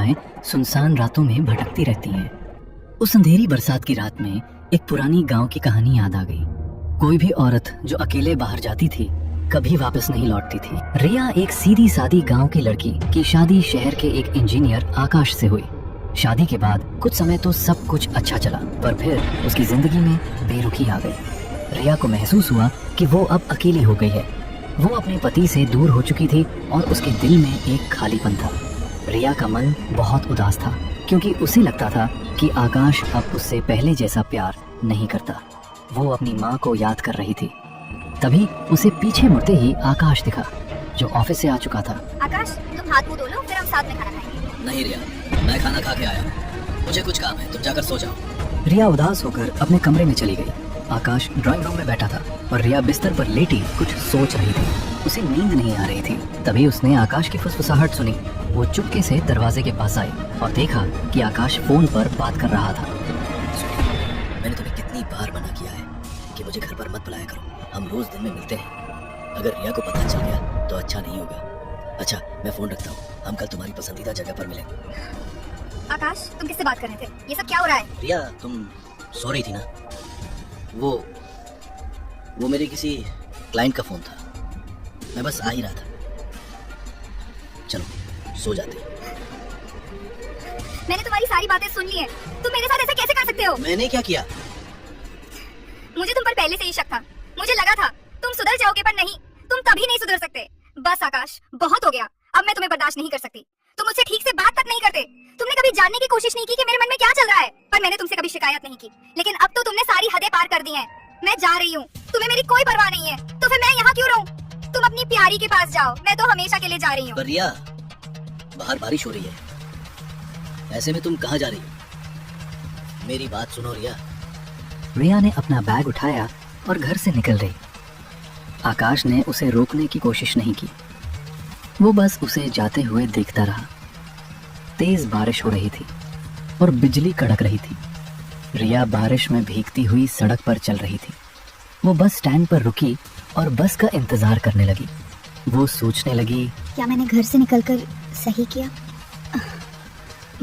आत्माएं सुनसान रातों में भटकती रहती हैं। उस अंधेरी बरसात की रात में एक पुरानी गांव की कहानी याद आ गई। कोई भी औरत जो अकेले बाहर जाती थी कभी वापस नहीं लौटती थी। रिया एक सीधी सादी गांव की लड़की की शादी शहर के एक इंजीनियर आकाश से हुई। शादी के बाद कुछ समय तो सब कुछ अच्छा चला, पर फिर उसकी जिंदगी में बेरुखी आ गई। रिया को महसूस हुआ कि वो अब अकेली हो गई है। वो अपने पति से दूर हो चुकी थी और उसके दिल में एक खालीपन था। रिया का मन बहुत उदास था क्योंकि उसे लगता था कि आकाश अब उससे पहले जैसा प्यार नहीं करता। वो अपनी माँ को याद कर रही थी। तभी उसे पीछे मुड़ते ही आकाश दिखा, जो ऑफिस से आ चुका था। आकाश, तुम हाथ मुंह धो लो, फिर हम साथ में खाना खाएंगे। नहीं रिया, मैं खाना खा के आया हूँ। मुझे कुछ काम है, तुम जाकर सो जाओ। रिया उदास होकर अपने कमरे में चली गई। आकाश ड्राइंग रूम में बैठा था और रिया बिस्तर पर लेटी कुछ सोच रही थी। उसे नींद नहीं आ रही थी। तभी उसने आकाश की फुसफुसाहट सुनी। वो चुपके से दरवाजे के पास आई और देखा कि आकाश फोन पर बात कर रहा था। मैंने तुम्हें कितनी बार मना किया है कि मुझे घर पर मत बुलाया करो। हम रोज दिन में मिलते हैं। अगर रिया को पता चल गया तो अच्छा नहीं होगा। अच्छा, मैं फोन रखता हूँ। हम कल तुम्हारी पसंदीदा जगह पर मिलेंगे। आकाश, तुम किससे बात कर रहे थे? ये सब क्या हो रहा है? रिया, तुम सो रही थी ना? वो मेरे किसी क्लाइंट का फोन था। मैं बस आ ही रहा था। चलो सो जाते। मैंने तुम्हारी सारी बातें सुन ली हैं। तुम मेरे साथ ऐसा कैसे कर सकते हो? मैंने क्या किया? मुझे तुम पर पहले से ही शक था। मुझे लगा था तुम सुधर जाओगे, पर नहीं, तुम कभी नहीं सुधर सकते। बस आकाश, बहुत हो गया। अब मैं तुम्हें बर्दाश्त नहीं कर सकती। तुम मुझसे ठीक से बात तक नहीं करते। तुमने कभी जानने की कोशिश नहीं की कि मेरे मन में क्या चल रहा है। पर मैंने तुमसे कभी शिकायत नहीं की, लेकिन अब तो तुमने सारी हदें पार कर दी हैं। मैं जा रही हूँ, तुम्हें मेरी कोई परवाह नहीं है, तो फिर मैं यहाँ क्यों रहूँ? तुम अपनी प्यारी के पास जाओ, मैं तो हमेशा के लिए जा रही हूँ। पर रिया, बाहर बारिश हो रही है। ऐसे में तुम कहाँ जा रही हो? मेरी बात सुनो रिया। रिया ने अपना बैग उठाया और घर से निकल रही। आकाश ने उसे रोकने की कोशिश नहीं की। वो बस उसे जाते हुए देखता रहा। तेज बारिश हो रही थी और बिजली कड़क रही थी। रिया बारिश में भीगती हुई सड़क पर चल रही थी। वो बस स्टैंड पर रुकी और बस का इंतजार करने लगी। वो सोचने लगी, क्या मैंने घर से निकलकर सही किया?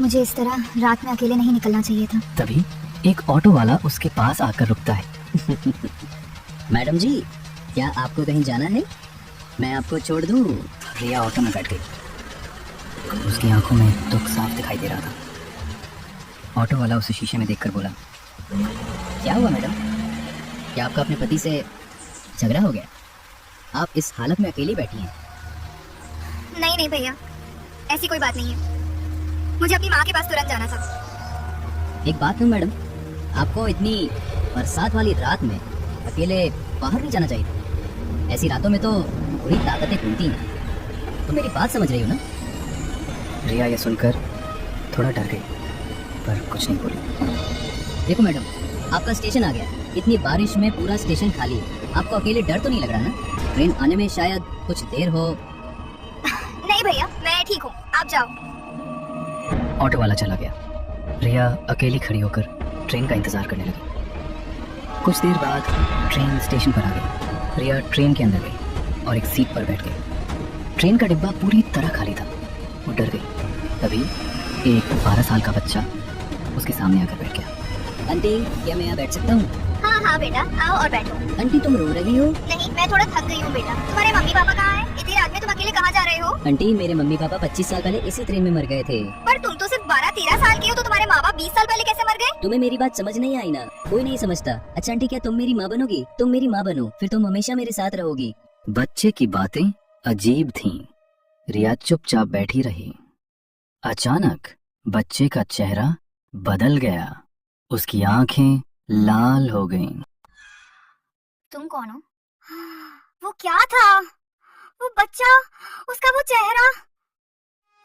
मुझे इस तरह रात में अकेले नहीं निकलना चाहिए था। तभी एक ऑटो वाला उसके पास आकर रुकता है। मैडम जी, क्या आपको कहीं जाना है? मैं आपको छोड़ दूं? रिया ऑटो में बैठ गई। उसकी आंखों में दुख साफ दिखाई दे रहा था। ऑटो वाला उसे शीशे में देखकर बोला, क्या हुआ मैडम? क्या आपका अपने पति से झगड़ा हो गया? आप इस हालत में अकेली बैठी हैं। नहीं नहीं भैया, ऐसी कोई बात नहीं है। मुझे अपनी माँ के पास तुरंत जाना था। एक बात है मैडम, आपको इतनी बरसात वाली रात में अकेले बाहर नहीं जाना चाहिए। ऐसी रातों में तो बुरी ताकतें खुलती हैं। तो मेरी बात समझ रही हो ना? रिया ये सुनकर थोड़ा डर गई, पर कुछ नहीं बोली। देखो मैडम, आपका स्टेशन आ गया। इतनी बारिश में पूरा स्टेशन खाली है। आपको अकेले डर तो नहीं लग रहा ना? ट्रेन आने में शायद कुछ देर हो। नहीं भैया, मैं ठीक हूँ, आप जाओ। ऑटो वाला चला गया। रिया अकेली खड़ी होकर ट्रेन का इंतजार करने लगी। कुछ देर बाद ट्रेन स्टेशन पर आ गई। रिया ट्रेन के अंदर गई और एक सीट पर बैठ गई। ट्रेन का डिब्बा पूरी तरह खाली था। वो डर गई। तभी एक 12 साल का बच्चा उसके सामने आकर बैठ गया। आंटी, क्या मैं यहाँ बैठ सकता हूँ? हाँ हाँ बेटा, आओ और बैठो। आंटी, तुम रो रही हो? नहीं, मैं थोड़ा थक गई हूँ बेटा। तुम्हारे मम्मी पापा कहाँ हैं? इतनी रात में तुम अकेले कहाँ जा रहे हो? आंटी, मेरे मम्मी पापा 25 साल पहले इसी ट्रेन में मर गए थे। पर तुम तो सिर्फ 12-13 साल के हो, तो तुम्हारे माँ बाप 20 साल पहले कैसे मर गए? तुम्हें मेरी बात समझ नहीं आई ना? कोई नहीं समझता। अच्छा आंटी, क्या तुम मेरी माँ बनोगी? तुम मेरी माँ बनो, फिर तुम हमेशा मेरे साथ रहोगी। बच्चे की बातें अजीब थीं। रिया चुपचाप बैठी रही। अचानक बच्चे का चेहरा बदल गया। उसकी आंखें लाल हो गईं। तुम कौन हो? वो क्या था? वो बच्चा, उसका वो चेहरा,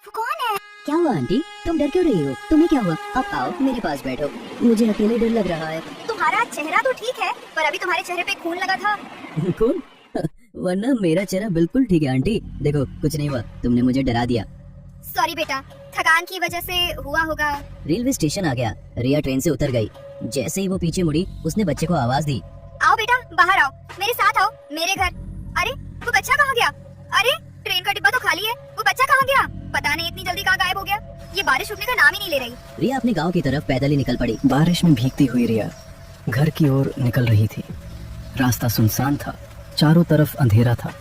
वो कौन है? क्या हुआ आंटी? तुम डर क्यों रही हो? तुम्हें क्या हुआ? अब आओ मेरे पास बैठो। मुझे अकेले डर लग रहा है। तुम्हारा चेहरा तो ठीक है, पर अभी तुम्हारे चेहरे पे खून लगा था। खून? वरना मेरा चेहरा बिल्कुल ठीक है आंटी। देखो, कुछ नहीं हुआ। तुमने मुझे डरा दिया। सॉरी बेटा, थकान की वजह से हुआ होगा। रेलवे स्टेशन आ गया। रिया ट्रेन से उतर गई। जैसे ही वो पीछे मुड़ी, उसने बच्चे को आवाज दी, आओ बेटा, बाहर आओ, मेरे साथ आओ, मेरे घर। अरे वो बच्चा कहाँ गया? अरे ट्रेन का डिब्बा तो खाली है, वो बच्चा कहाँ गया? पता नहीं इतनी जल्दी कहाँ गायब हो गया। ये बारिश रुकने का नाम ही नहीं ले रही। रिया अपने गांव की तरफ पैदल ही निकल पड़ी। बारिश में भीगती हुई रिया घर की ओर निकल रही थी। रास्ता सुनसान था, चारों तरफ अंधेरा था,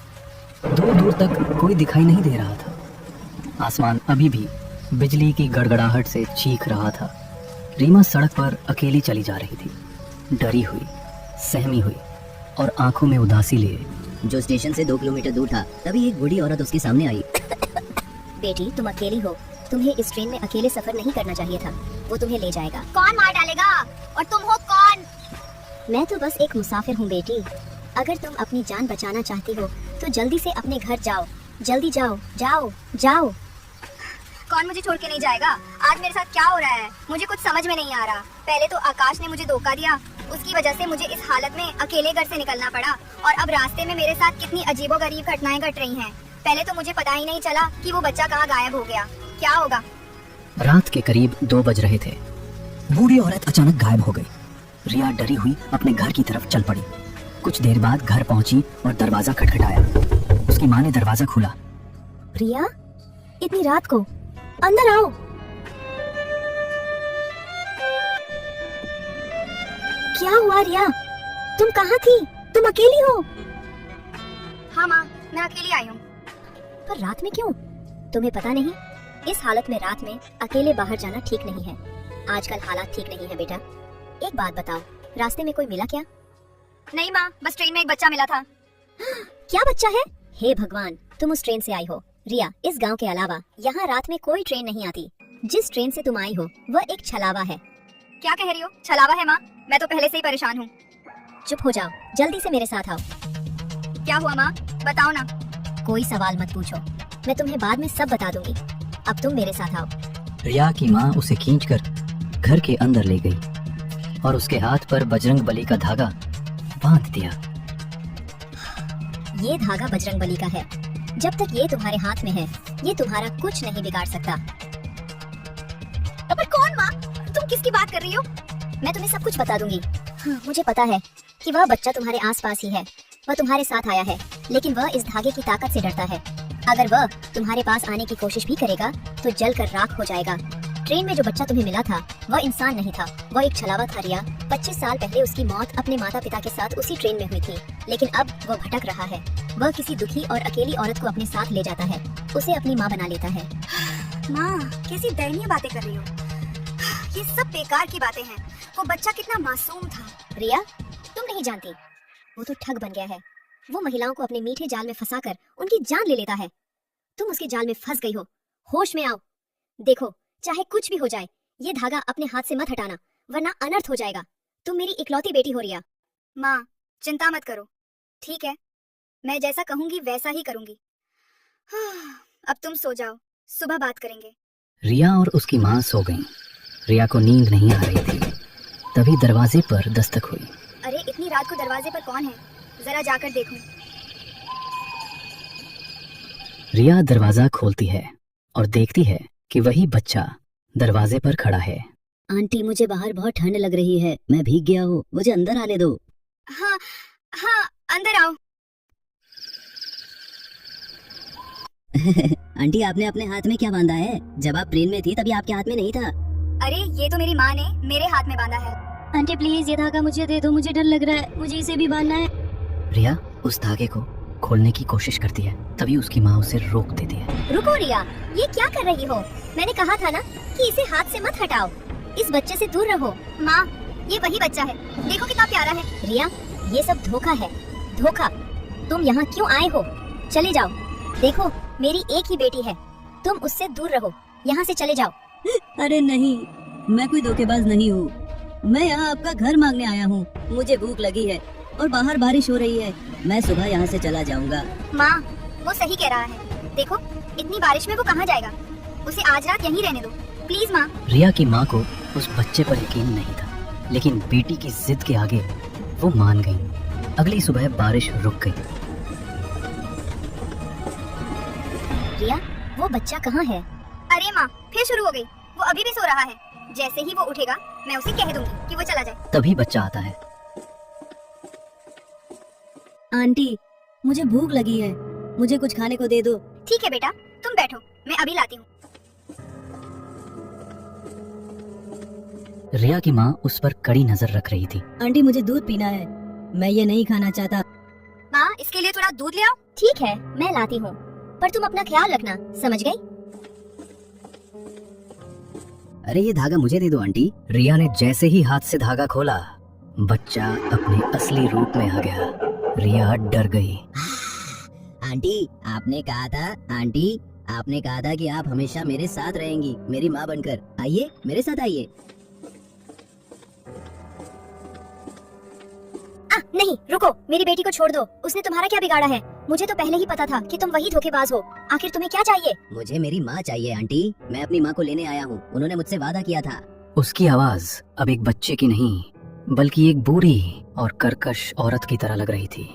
दूर दूर तक कोई दिखाई नहीं दे रहा था। आसमान अभी भी बिजली की गड़गड़ाहट से चीख रहा था। रीमा सड़क पर अकेली चली जा रही थी, डरी हुई, सहमी हुई और आंखों में उदासी लिए। जो स्टेशन से 2 किलोमीटर दूर था, तभी एक बूढ़ी औरत उसके सामने आई। बेटी, तुम अकेली हो, तुम्हें इस ट्रेन में अकेले सफर नहीं करना चाहिए था। वो तुम्हें ले जाएगा। कौन मार डालेगा? और तुम हो कौन? मैं तो बस एक मुसाफिर हूँ बेटी। अगर तुम अपनी जान बचाना चाहती हो तो जल्दी से अपने घर जाओ। जल्दी जाओ, जाओ, जाओ। कौन मुझे छोड़ के नहीं जाएगा? आज मेरे साथ क्या हो रहा है मुझे कुछ समझ में नहीं आ रहा। पहले तो आकाश ने मुझे धोखा दिया, उसकी वजह से मुझे इस हालत में अकेले घर से निकलना पड़ा, और अब रास्ते में मेरे साथ कितनी अजीबोगरीब घटनाएं घट रही हैं। पहले तो मुझे पता ही नहीं चला कि वो बच्चा कहाँ गायब हो गया। क्या होगा? रात के करीब 2 बज रहे थे। बूढ़ी औरत अचानक गायब हो गई। रिया डरी हुई अपने घर की तरफ चल पड़ी। कुछ देर बाद घर पहुंची और दरवाजा खटखटाया। उसकी माँ ने दरवाजा खोला। रिया, इतनी रात को अंदर आओ। क्या हुआ रिया? तुम कहाँ थी? तुम अकेली हो? हाँ माँ, मैं अकेली आई हूँ। पर रात में क्यों? तुम्हें पता नहीं, इस हालत में रात में अकेले बाहर जाना ठीक नहीं है। आजकल हालात ठीक नहीं है बेटा। एक बात बताओ, रास्ते में कोई मिला क्या? नहीं माँ, बस ट्रेन में एक बच्चा मिला था। क्या बच्चा है? हे भगवान, तुम उस ट्रेन से आई हो। रिया, इस गांव के अलावा यहाँ रात में कोई ट्रेन नहीं आती। जिस ट्रेन से तुम आई हो वह एक छलावा है। क्या कह रही हो? छलावा है माँ? मैं तो पहले से ही परेशान हूँ। चुप हो जाओ, जल्दी से मेरे साथ आओ। क्या हुआ माँ? बताओ ना। कोई सवाल मत पूछो, मैं तुम्हें बाद में सब बता दूंगी। अब तुम मेरे साथ आओ। रिया की माँ उसे खींचकर घर के अंदर ले गई और उसके हाथ पर बजरंग बली का धागा बांध दिया। ये धागा बजरंग बली का है। जब तक ये तुम्हारे हाथ में है, ये तुम्हारा कुछ नहीं बिगाड़ सकता। पर कौन माँ? तुम किसकी बात कर रही हो? मैं तुम्हें सब कुछ बता दूंगी। हाँ, मुझे पता है कि वह बच्चा तुम्हारे आसपास ही है। वह तुम्हारे साथ आया है, लेकिन वह इस धागे की ताकत से डरता है। अगर वह तुम्हारे पास आने की कोशिश भी करेगा तो जलकर राख हो जाएगा। ट्रेन में जो बच्चा तुम्हें मिला था वह इंसान नहीं था, वह एक छलावा था रिया। 25 साल पहले उसकी मौत अपने माता पिता के साथ उसी ट्रेन में हुई थी, लेकिन अब वह भटक रहा है। वह किसी दुखी और अकेली औरत को अपने साथ ले जाता है, उसे अपनी माँ बना लेता है। माँ, कैसी दयनीय बातें कर रही हो। ये सब बेकार की बातें हैं। वो बच्चा कितना मासूम था। रिया, तुम नहीं जानती, वो तो ठग बन गया है। वो महिलाओं को अपने मीठे जाल में फंसाकर उनकी जान ले लेता है। तुम उसके जाल में फंस गई हो। होश में आओ। देखो, चाहे कुछ भी हो जाए, ये धागा अपने हाथ से मत हटाना, वरना अनर्थ हो जाएगा। तुम मेरी इकलौती बेटी हो रिया। माँ, चिंता मत करो, ठीक है? मैं जैसा कहूंगी वैसा ही करूंगी। अब तुम सो जाओ, सुबह बात करेंगे। रिया और उसकी माँ सो गईं। रिया को नींद नहीं आ रही थी। तभी दरवाजे पर दस्तक हुई। अरे, इतनी रात को दरवाजे पर कौन है? जरा जाकर देखूं। रिया दरवाजा खोलती है और देखती है कि वही बच्चा दरवाजे पर खड़ा है। आंटी, मुझे बाहर बहुत ठंड लग रही है, मैं भीग गया हूँ, मुझे अंदर आने दो। हाँ हाँ, अंदर आओ। आंटी, आपने अपने हाथ में क्या बांधा है? जब आप ट्रेन में थी तभी आपके हाथ में नहीं था। अरे, ये तो मेरी माँ ने मेरे हाथ में बांधा है। आंटी प्लीज, ये धागा मुझे दे दो, मुझे डर लग रहा है, मुझे इसे भी बांधना है। रिया उस धागे को खोलने की कोशिश करती है, तभी उसकी माँ उसे रोक देती है। रुको रिया, ये क्या कर रही हो? मैंने कहा था ना कि इसे हाथ से मत हटाओ। इस बच्चे से दूर रहो। माँ, ये वही बच्चा है, देखो कितना प्यारा है। रिया, ये सब धोखा है, धोखा। तुम यहाँ क्यों आए हो? चले जाओ। देखो, मेरी एक ही बेटी है, तुम उससे दूर रहो। यहाँ से चले जाओ। अरे नहीं, मैं कोई धोखेबाज नहीं हूँ। मैं यहाँ आपका घर मांगने आया हूँ। मुझे भूख लगी है और बाहर बारिश हो रही है। मैं सुबह यहाँ से चला जाऊंगा। माँ, वो सही कह रहा है। देखो, इतनी बारिश में वो कहाँ जाएगा? उसे आज रात यहीं रहने दो, प्लीज माँ। रिया की माँ को उस बच्चे पर यकीन नहीं था, लेकिन बेटी की जिद के आगे वो मान गई। अगली सुबह बारिश रुक गई। रिया, वो बच्चा कहाँ है? अरे माँ, फिर शुरू हो गई। वो अभी भी सो रहा है। जैसे ही वो उठेगा, मैं उसे कह दूंगी कि वो चला जाए। तभी बच्चा आता है। आंटी, मुझे भूख लगी है, मुझे कुछ खाने को दे दो। ठीक है बेटा, तुम बैठो, मैं अभी लाती हूँ। रिया की माँ उस पर कड़ी नजर रख रही थी। आंटी मुझे दूध पीना है, मैं ये नहीं खाना चाहता। माँ, इसके लिए थोड़ा दूध ले आओ। ठीक है, मैं लाती हूँ, पर तुम अपना ख्याल रखना, समझ गई? अरे ये धागा मुझे दे दो आंटी। रिया ने जैसे ही हाथ से धागा खोला, बच्चा अपने असली रूप में आ गया। रिया डर गई। आंटी आपने कहा था, आंटी आपने कहा था कि आप हमेशा मेरे साथ रहेंगी, मेरी माँ बनकर। आइए मेरे साथ आइए। नहीं, रुको, मेरी बेटी को छोड़ दो। उसने तुम्हारा क्या बिगाड़ा है? मुझे तो पहले ही पता था कि तुम वही धोखेबाज हो। आखिर तुम्हें क्या चाहिए? मुझे मेरी माँ चाहिए आंटी, मैं अपनी माँ को लेने आया हूँ, उन्होंने मुझसे वादा किया था। उसकी आवाज अब एक बच्चे की नहीं, बल्कि एक बूढ़ी और कर्कश औरत की तरह लग रही थी।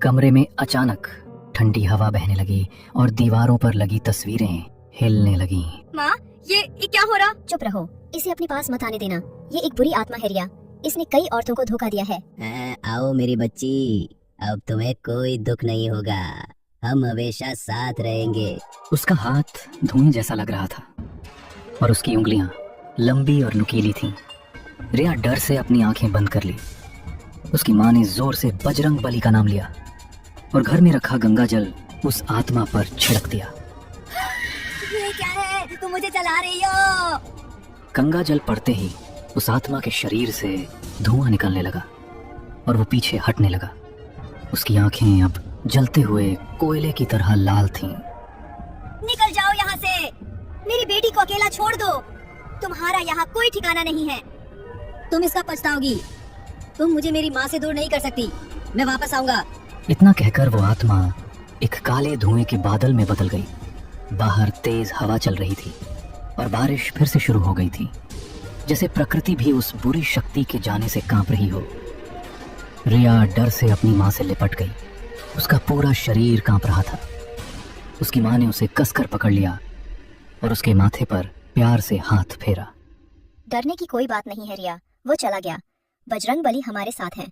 कमरे में अचानक ठंडी हवा बहने लगी और दीवारों पर लगी तस्वीरें हिलने लगी। माँ, ये क्या हो रहा? चुप रहो, इसे अपने पास मत आने देना। ये एक बुरी आत्मा है रिया, इसने कई औरतों को धोखा दिया है। आओ मेरी बच्ची, अब तुम्हें कोई दुख नहीं होगा, हम हमेशा साथ रहेंगे। उसका हाथ धुएं जैसा लग रहा था और उसकी उंगलियां लंबी और नुकीली थीं। रिया डर से अपनी आंखें बंद कर ली। उसकी माँ ने जोर से बजरंग बली का नाम लिया और घर में रखा गंगा जल उस आत्मा पर छिड़क दिया। ये क्या है? तुम मुझे चला रही हो? गंगा जल पड़ते ही उस आत्मा के शरीर से धुआं निकलने लगा और वो पीछे हटने लगा। उसकी आंखें अब जलते हुए कोयले की तरह लाल थीं। निकल जाओ यहाँ से, मेरी बेटी को अकेला छोड़ दो, तुम्हारा यहाँ कोई ठिकाना नहीं है। तुम इसका पछताओगी, तुम मुझे मेरी माँ से दूर नहीं कर सकती, मैं वापस आऊंगा। इतना कहकर वो आत्मा एक काले धुएं के बादल में बदल गई। बाहर तेज हवा चल रही थी और बारिश फिर से शुरू हो गई थी, जैसे प्रकृति भी उस बुरी शक्ति के जाने से कांप रही हो। रिया डर से अपनी माँ से लिपट गई। उसका पूरा शरीर कांप रहा था। उसकी माँ ने उसे कसकर पकड़ लिया और उसके माथे पर प्यार से हाथ फेरा। डरने की कोई बात नहीं है रिया, वो चला गया। बजरंग बली हमारे साथ है।